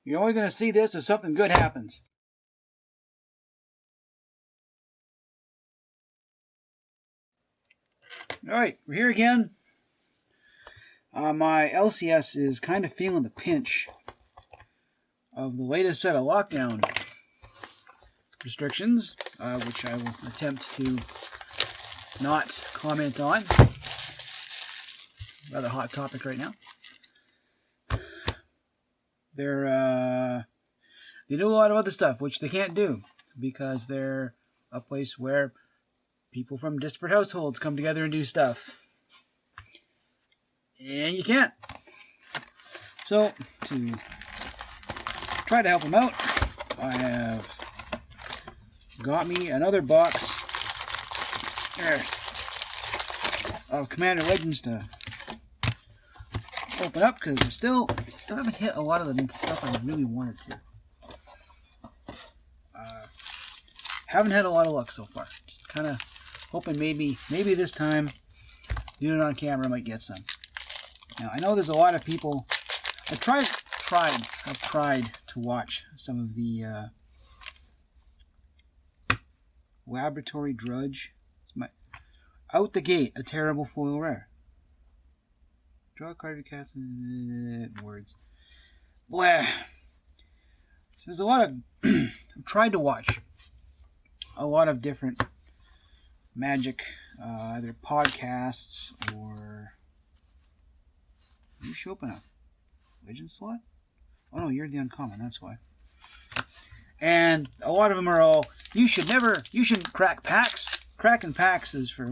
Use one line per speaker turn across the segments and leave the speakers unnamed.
You're only going to see this if something good happens. Alright, we're here again. My LCS is kind of feeling the pinch of the latest set of lockdown restrictions, which I will attempt to not comment on. Rather hot topic right now. They do a lot of other stuff, which they can't do because they're a place where people from disparate households come together and do stuff. And you can't. So, to try to help them out, I have got me another box of Commander Legends to open up, because I still haven't hit a lot of the stuff I really wanted to. Haven't had a lot of luck so far. Just kind of hoping maybe this time doing it on camera I might get some. Now I know there's a lot of people. I've tried to watch some of the Laboratory Drudge. It's out the gate, a terrible foil rare. Draw a card to cast words. Blah. So there's a lot of I've tried to watch a lot of different Magic, either podcasts or you should open a Legend slot? Oh no, you're the uncommon, that's why. And a lot of them are all you shouldn't crack packs. Cracking packs is for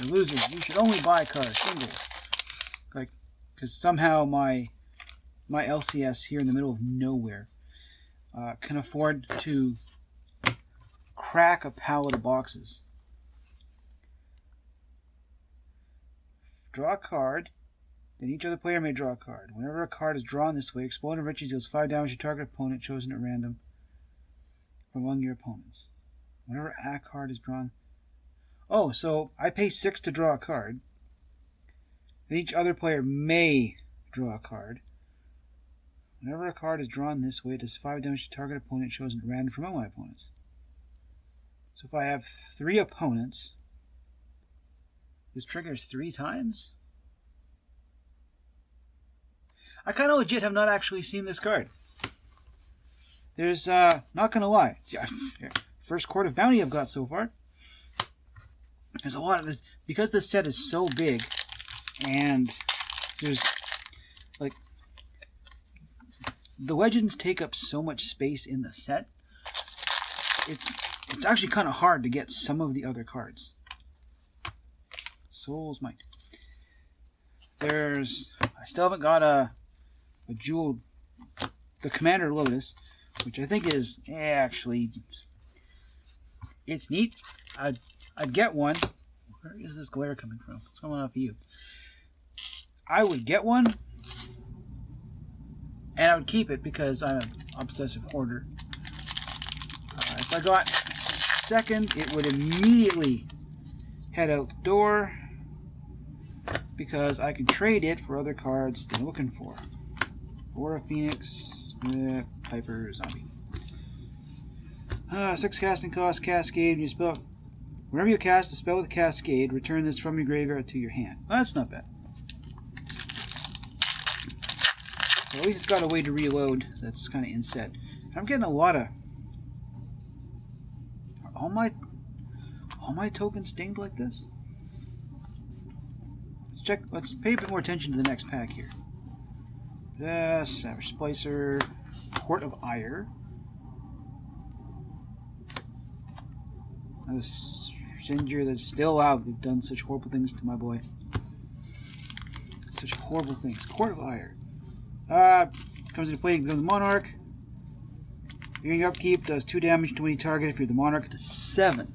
losers. You should only buy cards, singles. Like, because somehow my LCS here in the middle of nowhere can afford to crack a pallet of boxes. Draw a card, then each other player may draw a card. Whenever a card is drawn this way, Explode and Riches deals 5 damage to target opponent chosen at random from among your opponents. Whenever a card is drawn... Oh, so I pay 6 to draw a card. Then each other player may draw a card. Whenever a card is drawn this way, it does 5 damage to target opponent chosen at random from among my opponents. So if I have 3 opponents, this triggers 3 times? I kind of legit have not actually seen this card. There's, not gonna lie, first Court of Bounty I've got so far. There's a lot of this, because this set is so big, and there's, like, the Legends take up so much space in the set, it's actually kind of hard to get some of the other cards. Soul's Might. I still haven't got a jeweled, the Commander Lotus, which I think is, actually, it's neat. I'd get one. Where is this glare coming from? It's coming off of you. I would get one, and I would keep it because I'm an obsessive hoarder. If I got second, it would immediately head out the door because I can trade it for other cards that I'm looking for. Aura Phoenix, Piper, Zombie. 6 casting cost, Cascade. You spell. Whenever you cast a spell with Cascade, return this from your graveyard to your hand. Well, that's not bad. So at least it's got a way to reload that's kind of inset. I'm getting a lot of... Are all my tokens dinged like this? Let's pay a bit more attention to the next pack here. Savage Splicer, Court of Ire. Another Sinjir that's still out. They've done such horrible things to my boy. Such horrible things. Court of Ire. Comes into play, becomes Monarch. During your upkeep, does 2 damage to any target. If you're the Monarch, it does 7.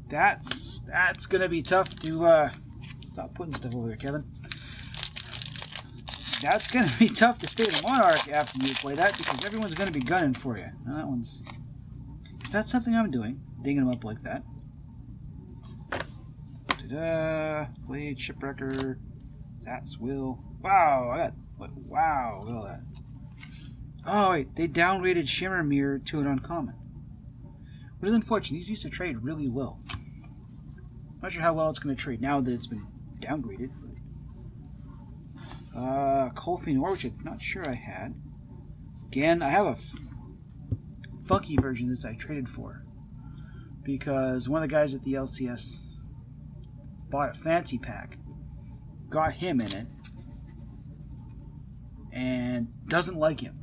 That's gonna be tough to stop putting stuff over there, Kevin. That's gonna be tough to stay the Monarch after you play that because everyone's gonna be gunning for you. Now that one's... Is that something I'm doing? Dinging them up like that. Ta-da! Blade, Shipwrecker, Zat's Will. Wow, I got... What? Wow, look at all that. Oh, wait. They downgraded Shimmer Mirror to an uncommon. Which is unfortunate. These used to trade really well. Not sure how well it's going to trade now that it's been downgraded. Colfie Noir, which I'm not sure I had. Again, I have a funky version of this I traded for. Because one of the guys at the LCS bought a fancy pack. Got him in it. And doesn't like him.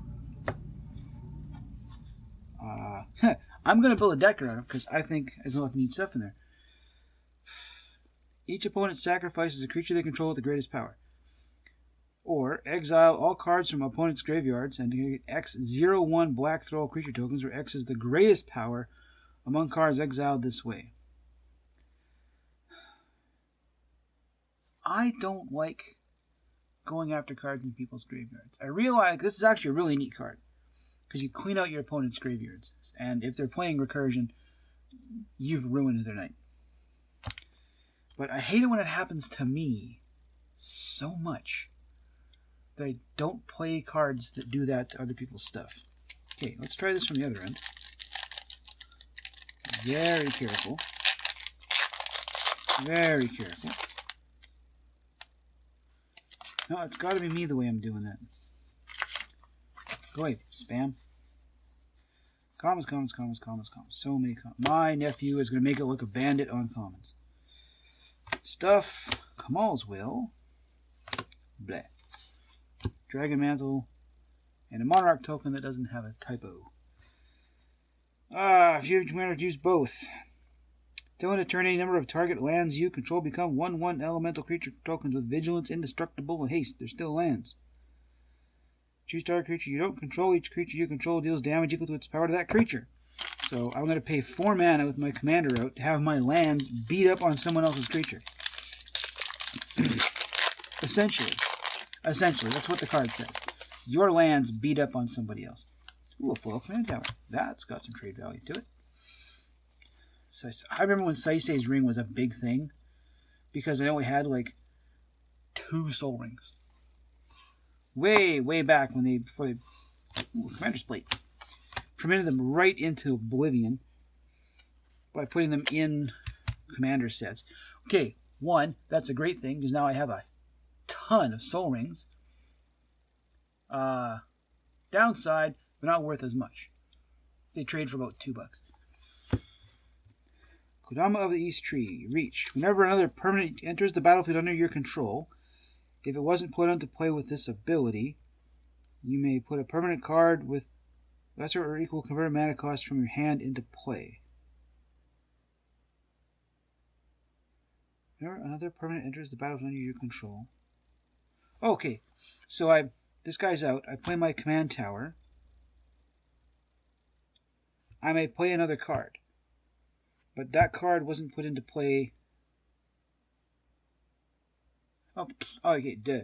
I'm going to build a deck around him because I think there's a lot of neat stuff in there. Each opponent sacrifices a creature they control with the greatest power. Or exile all cards from opponent's graveyards and get X01 black throw creature tokens, where X is the greatest power among cards exiled this way. I don't like going after cards in people's graveyards. I realize this is actually a really neat card. Because you clean out your opponent's graveyards. And if they're playing Recursion, you've ruined their night. But I hate it when it happens to me so much that I don't play cards that do that to other people's stuff. Okay, let's try this from the other end. Very careful. Very careful. No, it's got to be me the way I'm doing that. Go away, spam. Commons. So many commons. My nephew is going to make it look a bandit on commons. Stuff. Kamal's Will. Bleh. Dragon Mantle. And a Monarch token that doesn't have a typo. If you have to use both. Until a turn, any number of target lands you control become 1/1 elemental creature tokens with vigilance, indestructible, and haste. They're still lands. Choose target creature you don't control. Each creature you control deals damage equal to its power to that creature. So I'm going to pay 4 mana with my commander out to have my lands beat up on someone else's creature. Essentially, that's what the card says. Your lands beat up on somebody else. Ooh, a foil command tower. That's got some trade value to it. So I remember when Saisei's Ring was a big thing, because I only had like 2 Soul Rings. Way back before they Commander's Plate. Permitted them right into oblivion by putting them in commander sets. Okay, one, that's a great thing, because now I have a ton of Soul Rings. Downside, they're not worth as much. They trade for about $2. Kodama of the East Tree. Reach. Whenever another permanent enters the battlefield under your control, if it wasn't put into play with this ability, you may put a permanent card with lesser or equal converted mana cost from your hand into play. Whenever another permanent enters the battlefield under your control. Okay, so this guy's out. I play my command tower. I may play another card. But that card wasn't put into play. Oh, okay, duh.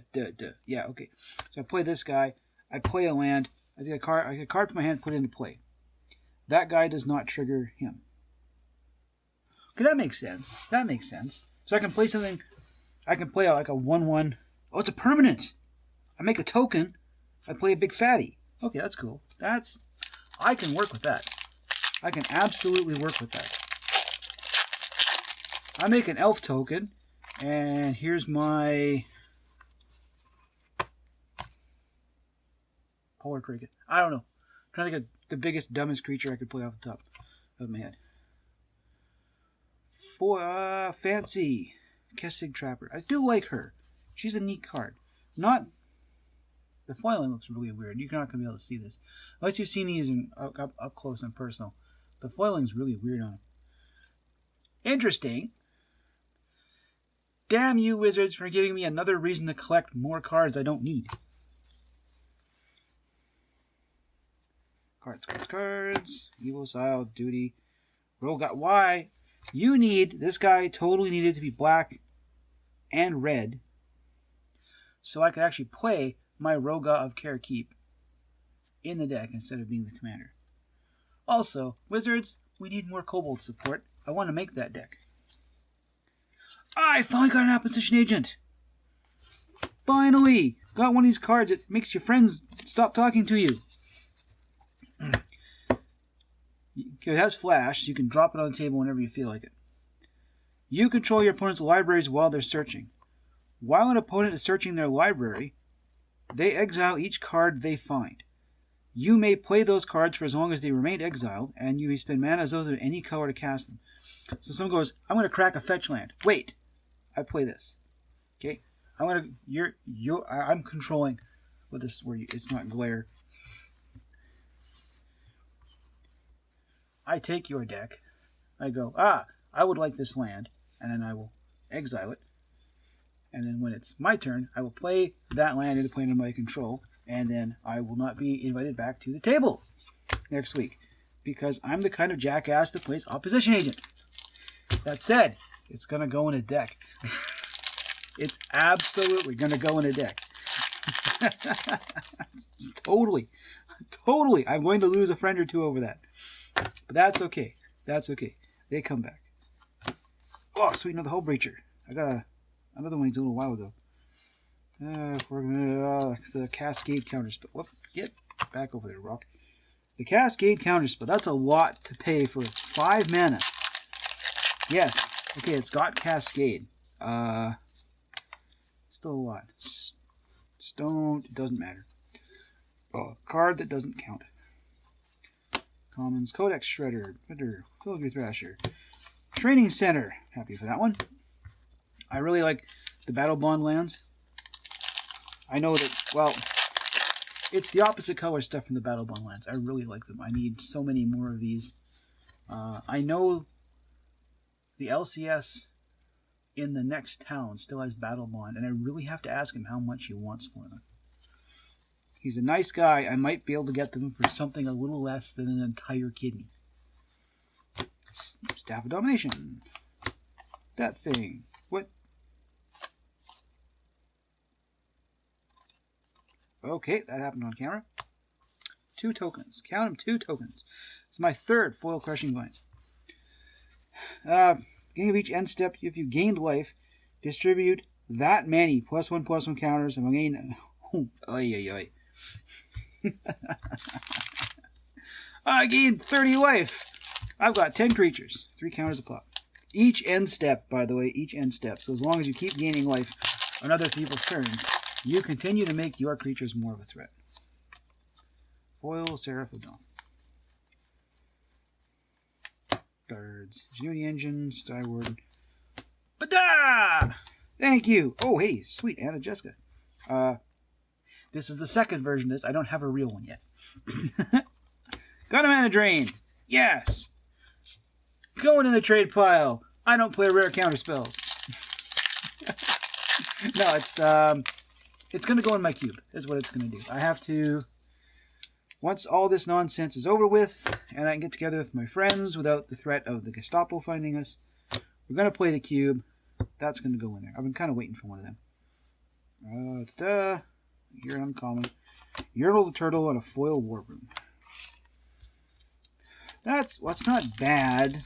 Yeah, okay. So I play this guy. I play a land. I get a card from my hand put into play. That guy does not trigger him. Okay, that makes sense. So I can play something. I can play like a 1/1. Oh, it's a permanent. I make a token. I play a big fatty. Okay, that's cool. I can work with that. I can absolutely work with that. I make an elf token, and here's my Polar Cricket. I don't know. I'm trying to think of the biggest, dumbest creature I could play off the top of my head. Fancy Kessig Trapper. I do like her. She's a neat card. The foiling looks really weird. You're not going to be able to see this. Unless you've seen these up close and personal. The foiling's really weird on them. Interesting. Damn you, Wizards, for giving me another reason to collect more cards I don't need. Cards. Evil Style, Duty. Rogat. Why? This guy totally needed to be black and red so I could actually play my Roga of Carekeep in the deck instead of being the commander. Also, Wizards, we need more Kobold support. I want to make that deck. I finally got an opposition agent. Finally! Got one of these cards that makes your friends stop talking to you. It has flash, so you can drop it on the table whenever you feel like it. You control your opponent's libraries while they're searching. While an opponent is searching their library, they exile each card they find. You may play those cards for as long as they remain exiled, and you may spend mana as those of any color to cast them. So someone goes, I'm going to crack a fetch land. Wait, I play this. Okay, I'm controlling. With this where it's not glare. I take your deck. I go, I would like this land, and then I will exile it. And then when it's my turn, I will play that land into play under my control, and then I will not be invited back to the table next week because I'm the kind of jackass that plays opposition agent. That said, it's going to go in a deck. It's absolutely going to go in a deck. Totally. I'm going to lose a friend or two over that. But that's okay. They come back. Oh, sweet, another Hull Breacher. I got another one a little while ago. The Cascade Counterspell. Whoop, get back over there, Rock. The Cascade Counterspell. That's a lot to pay for 5 mana. Yes. Okay, it's got Cascade. Still a lot. Stone, it doesn't matter. Card that doesn't count. Commons, Codex Shredder, Filigree Thrasher. Training Center. Happy for that one. I really like the Battle Bond lands. I know that, well, it's the opposite color stuff from the Battle Bond lands. I really like them. I need so many more of these. I know the LCS in the next town still has Battle Bond, and I really have to ask him how much he wants for them. He's a nice guy. I might be able to get them for something a little less than an entire kidney. Staff of Domination. That thing. What? Okay, that happened on camera. 2 tokens. Count them, 2 tokens. It's my 3rd foil Crushing Vines. Beginning of each end step, if you gained life, distribute that many +1/+1 counters. And again, I gained 30 life. I've got 10 creatures, 3 counters a pop. Each end step, by the way, each end step. So as long as you keep gaining life on other people's turns, you continue to make your creatures more of a threat. Foil Seraph of Dawn. Cards. Ingenuity Engine, Skyward. Bada! Thank you. Oh, hey, sweet Anna Jessica. This is the 2nd version of this. I don't have a real one yet. Got a Mana Drain. Yes. Going in the trade pile. I don't play rare counter spells. No, it's going to go in my cube, is what it's going to do. I have to, once all this nonsense is over with, and I can get together with my friends without the threat of the Gestapo finding us, we're going to play the cube. That's going to go in there. I've been kind of waiting for one of them. Here, uncommon. Yertle the Turtle and a foil War Room. That's not bad.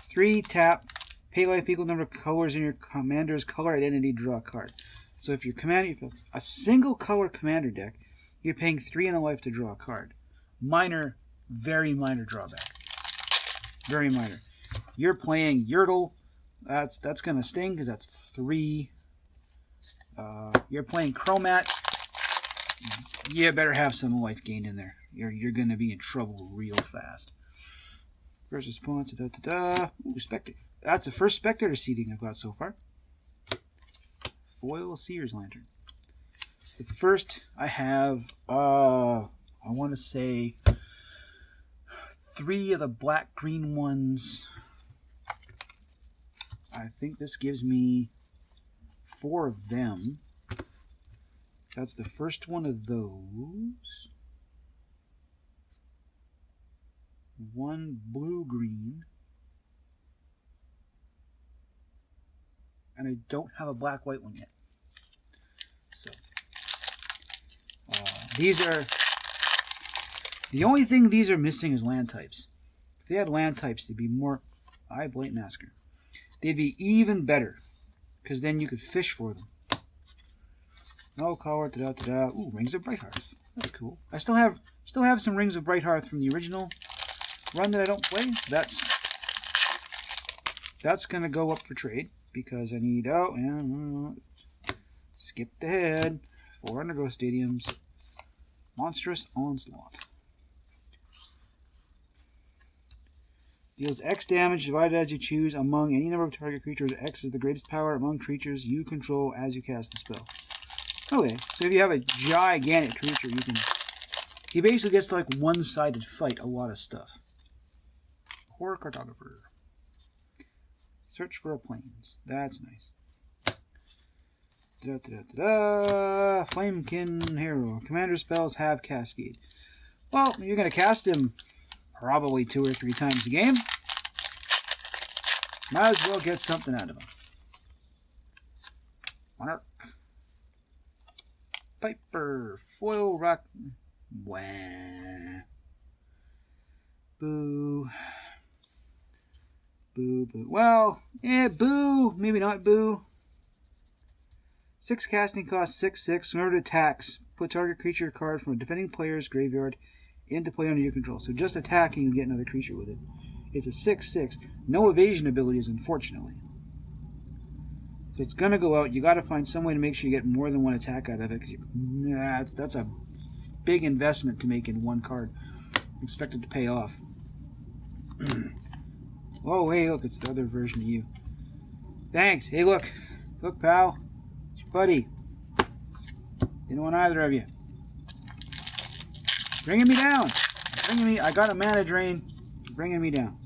3 tap, pay life equal number of colors in your commander's color identity, draw a card. So if you're commanding a single color commander deck, you're paying 3 and a life to draw a card. Minor, very minor drawback. Very minor. You're playing Yertle. That's going to sting because that's 3. You're playing Chromat. You better have some life gained in there. You're going to be in trouble real fast. Versus opponent. Ooh, Spectre. That's the first Spectator seeding I've got so far. Foil Seer's Lantern. The first I have, I want to say 3 of the black-green ones. I think this gives me 4 of them. That's the first one of those. 1 blue-green. And I don't have a black-white one yet. So, these are... The only thing these are missing is land types. If they had land types, they'd be more... Blatant Massacre. They'd be even better. Because then you could fish for them. No color. Da-da-da-da. Ooh, Rings of Brighthearth. That's cool. I still have some Rings of Brighthearth from the original run that I don't play. That's gonna go up for trade because I need. Oh, yeah. Skipped ahead. 4 Undergrowth Stadiums. Monstrous Onslaught. Deals X damage divided as you choose among any number of target creatures. X is the greatest power among creatures you control as you cast the spell. Okay, so if you have a gigantic creature, you can. He basically gets to like one-sided fight a lot of stuff. Horror Cartographer. Search for a plains. That's nice. Da-da-da-da-da. Flamekin Hero. Commander spells have Cascade. Well, you're going to cast him probably 2 or 3 times a game. Might as well get something out of him. Monarch. Piper. Foil Rock. Wah. Boo. Boo, boo. Well, yeah, boo. Maybe not boo. 6 casting cost, 6/6. Whenever it attacks, put target creature card from a defending player's graveyard into play under your control. So just attacking, you get another creature with it. It's a 6/6. No evasion abilities, unfortunately. So it's going to go out. You got to find some way to make sure you get more than one attack out of it. Because that's a big investment to make in one card. Expected to pay off. Oh, hey, look, it's the other version of you. Thanks. Hey, look. Look, pal. It's your buddy. Didn't want either of you. Bringing me down. I got a mana drain. Bringing me down.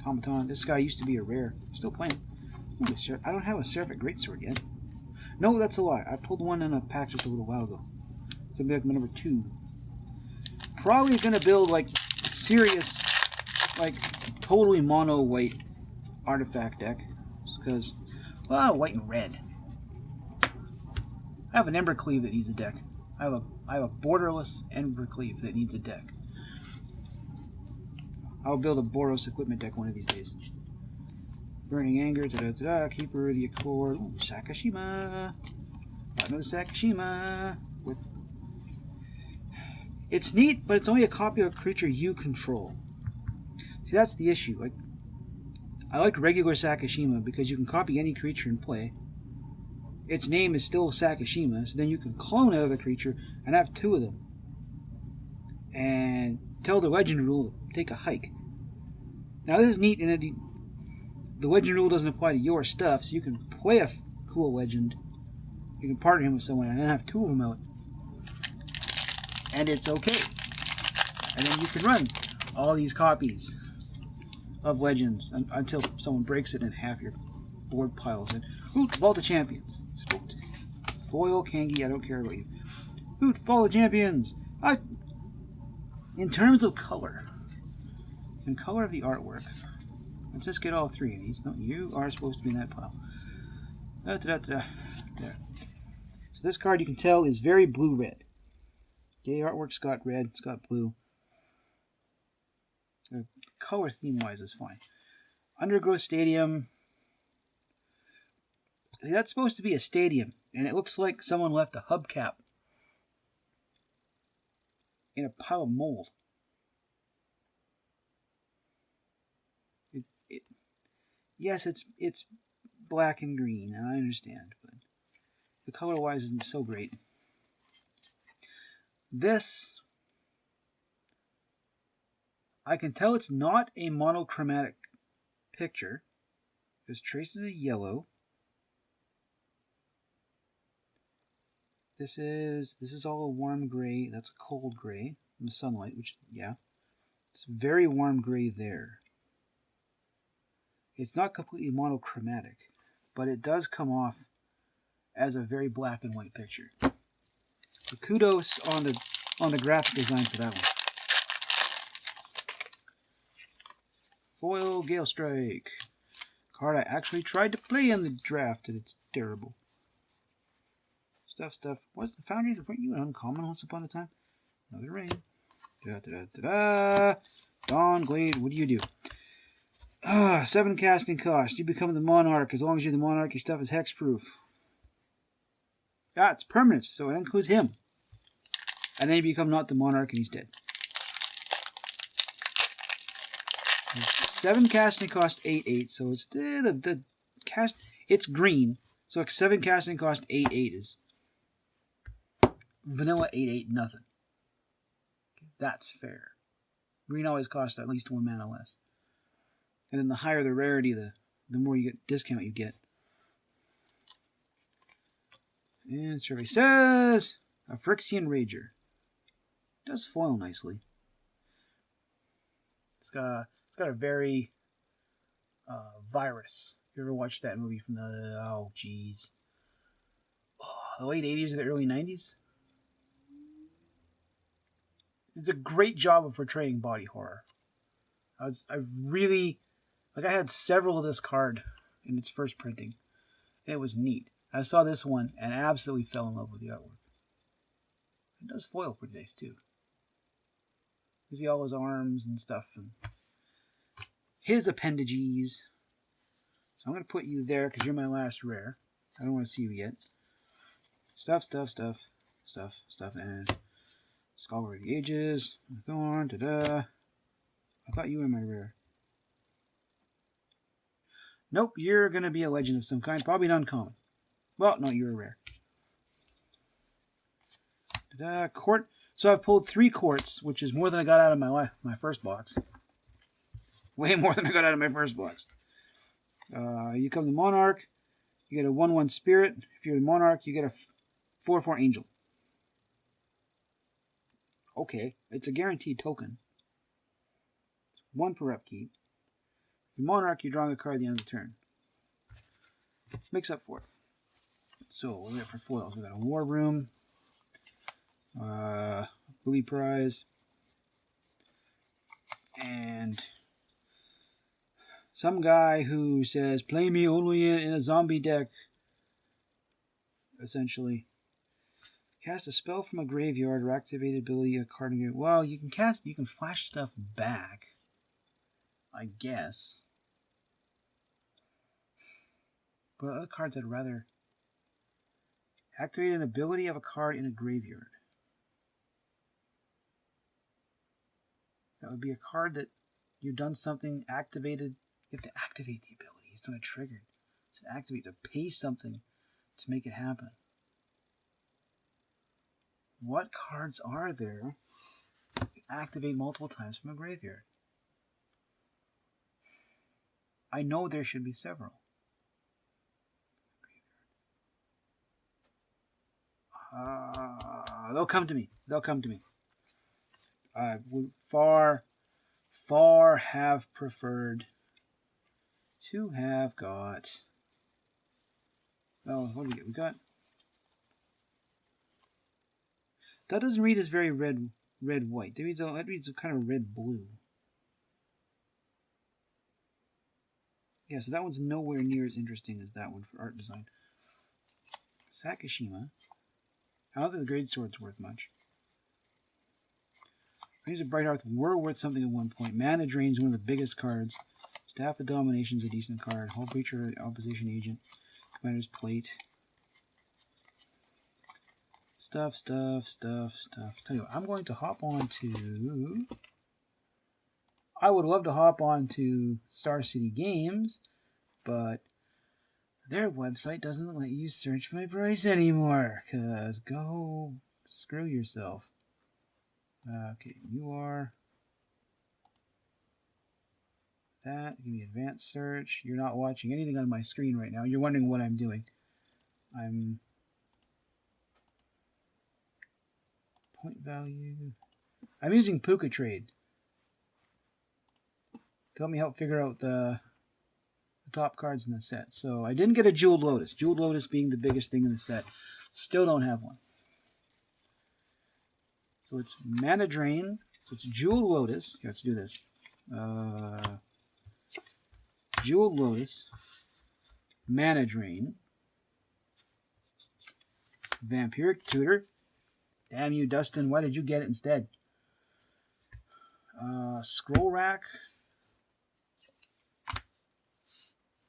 Automaton. This guy used to be a rare. Still playing. Ooh, I don't have a Seraphic Greatsword yet. No, that's a lie. I pulled one in a pack just a little while ago. So it'll be like my number 2. Probably gonna build like serious, like totally mono white artifact deck. Just because, well, white and red. I have an Embercleave that needs a deck. I have a borderless Embercleave that needs a deck. I'll build a Boros equipment deck one of these days. Burning Anger, da-da-da-da, Keeper of the Accord, ooh, Sakashima. Another Sakashima. It's neat, but it's only a copy of a creature you control. See, that's the issue. Like, I like regular Sakashima because you can copy any creature in play. Its name is still Sakashima, so then you can clone another creature and have 2 of them. And tell the legend rule to take a hike. Now this is neat in that the legend rule doesn't apply to your stuff, so you can play a cool legend. You can partner him with someone and then have 2 of them out. And it's okay. And then you can run all these copies of legends until someone breaks it and half your board piles in. Hoot, Vault of Champions. Spooked. Foil, Kangi, I don't care about you. Hoot, Vault of Champions. In terms of color, and color of the artwork, let's just get all 3 of these. No, you are supposed to be in that pile. There. So this card, you can tell, is very blue-red. Okay, artwork's got red, it's got blue. The color theme-wise is fine. Undergrowth Stadium. See, that's supposed to be a stadium, and it looks like someone left a hubcap in a pile of mold. Yes, it's black and green, and I understand, but the color-wise isn't so great. This, I can tell it's not a monochromatic picture. There's traces of yellow. This is all a warm gray. That's a cold gray in the sunlight, which, yeah. It's very warm gray there. It's not completely monochromatic, but it does come off as a very black and white picture. So kudos on the graphic design for that one. Foil Gale Strike. Card I actually tried to play in the draft, and it's terrible. Stuff. What's the Foundries? Weren't you an uncommon once upon a time? Another rain. Dawn Glade, what do you do? 7 casting cost. You become the Monarch. As long as you're the Monarch, your stuff is hexproof. Yeah, it's permanent, so it includes him. And then you become not the monarch and he's dead. 7 casting cost 8/8, so it's the cast. It's green, so 7 casting cost 8/8 is vanilla 8/8 nothing. That's fair. Green always costs at least 1 mana less. And then the higher the rarity, the more you get discount you get. And survey says a Phyrexian Rager. Does foil nicely. It's got a very virus. If you ever watched that movie from the the late 80s or the early 90s? It's a great job of portraying body horror. I had several of this card in its first printing, and it was neat. I saw this one and absolutely fell in love with the artwork. It does foil pretty nice too. You see all his arms and stuff and his appendages. So I'm going to put you there because you're my last rare. I don't want to see you yet. Stuff, and Scholar of the Ages, Thorn, I thought you were my rare. Nope, you're going to be a legend of some kind. Probably an uncommon. Well, no, you're a rare. Court. So I've pulled 3 courts, which is more than I got out of my first box. Way more than I got out of my first box. You come the Monarch. You get a 1/1 Spirit. If you're the Monarch, you get a 4/4 Angel. Okay, it's a guaranteed token. 1 per upkeep. If you're Monarch, you're drawing a card at the end of the turn. Makes up for it. So, what do we got for foils? We got a War Room. Booby Prize. And some guy who says, play me only in a zombie deck. Essentially. Cast a spell from a graveyard or activate ability a card in your... Well, you can flash stuff back. I guess. But other cards I'd rather... Activate an ability of a card in a graveyard. That would be a card that you've done something, activated. You have to activate the ability. It's not a trigger. It's to activate, to pay something to make it happen. What cards are there that activate multiple times from a graveyard? I know there should be several. They'll come to me. I would far have preferred to have got... Oh, what do we get? We got... That doesn't read as very red-white. That reads kind of red-blue. Yeah, so that one's nowhere near as interesting as that one for art design. Sakashima. I don't think the Great Sword's worth much. Rings of Bright Hearth were worth something at one point. Mana Drain's one of the biggest cards. Staff of Domination's a decent card. Hull Breacher, Opposition Agent. Commander's Plate. Stuff. Tell you what, I'm going to hop on to... I would love to hop on to Star City Games, but their website doesn't let you search my price anymore, because go screw yourself. Okay, you are that. Give me advanced search. You're not watching anything on my screen right now. You're wondering what I'm doing. I'm point value. I'm using Puka Trade. To help me figure out the top cards in the set. So I didn't get a Jeweled Lotus. Jeweled Lotus being the biggest thing in the set. Still don't have one. So it's Mana Drain. So it's Jeweled Lotus. Okay, let's do this. Jeweled Lotus. Mana Drain. Vampiric Tutor. Damn you, Dustin. Why did you get it instead? Scroll Rack.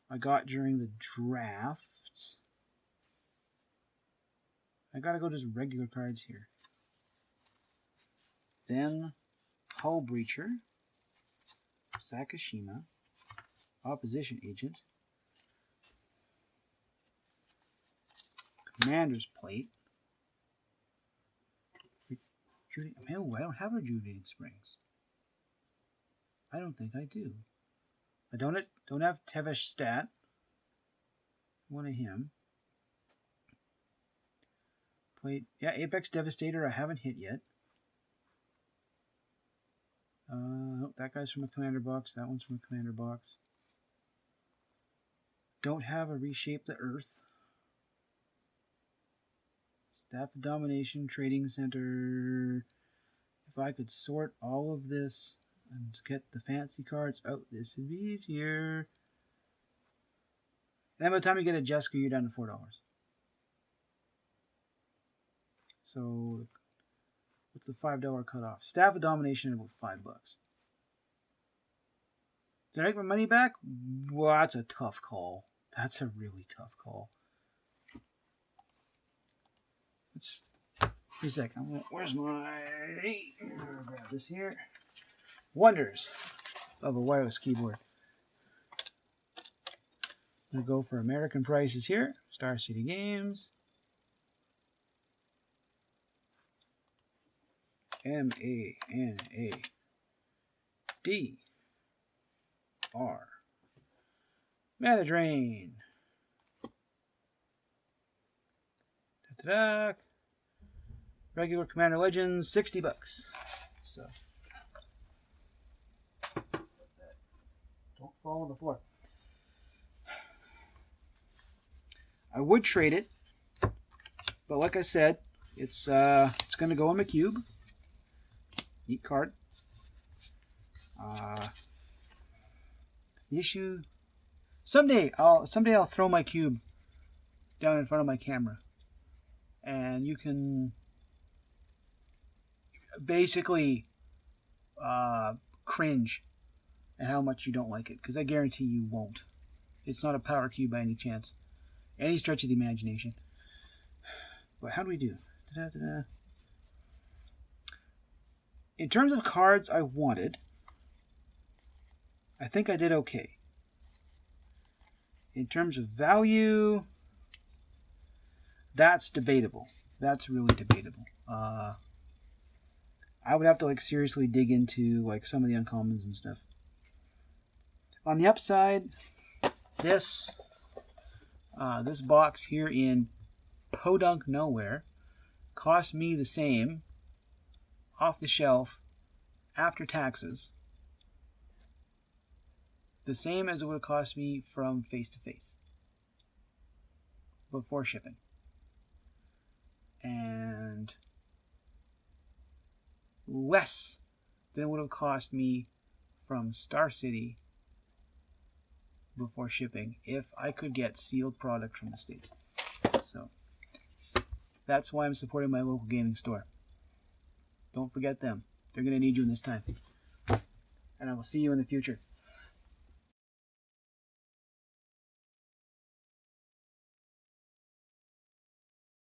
I got during the drafts. I gotta go to just regular cards here. Then Hull Breacher, Sakashima, Opposition Agent, Commander's Plate. Oh, I don't have Rejuvenating Springs. I don't think I do. I don't have Tevesh Stat. One of him. Plate. Yeah, Apex Devastator I haven't hit yet. That guy's from a Commander box. That one's from a Commander box. Don't have a Reshape the Earth. Staff of Domination, Trading Center. If I could sort all of this and get the fancy cards out, this would be easier. And by the time you get a Jessica, you're down to $4. So, what's the $5 cutoff? Staff of Domination about $5. Did I make my money back? Well, that's a tough call. That's a really tough call. Let's. Wait a second. Where's my. Grab this here. Wonders of a wireless keyboard. I'm going to go for American prices here. Star City Games. MANADR. Mana Drain. Ta-da. Regular Commander Legends, $60. So don't fall on the floor. I would trade it, but like I said, it's going to go in my cube. Neat card. The issue. Someday I'll throw my cube down in front of my camera, and you can basically cringe at how much you don't like it, because I guarantee you won't. It's not a power cube by any chance, any stretch of the imagination. But how do we do? Da-da-da-da. In terms of cards I wanted, I think I did okay. In terms of value, that's debatable. That's really debatable. I would have to seriously dig into some of the uncommons and stuff. On the upside, this box here in Podunk Nowhere cost me the same off the shelf after taxes. The same as it would have cost me from face to face before shipping. And less than it would have cost me from Star City before shipping if I could get sealed product from the States. So that's why I'm supporting my local gaming store. Don't forget them. They're going to need you in this time. And I will see you in the future.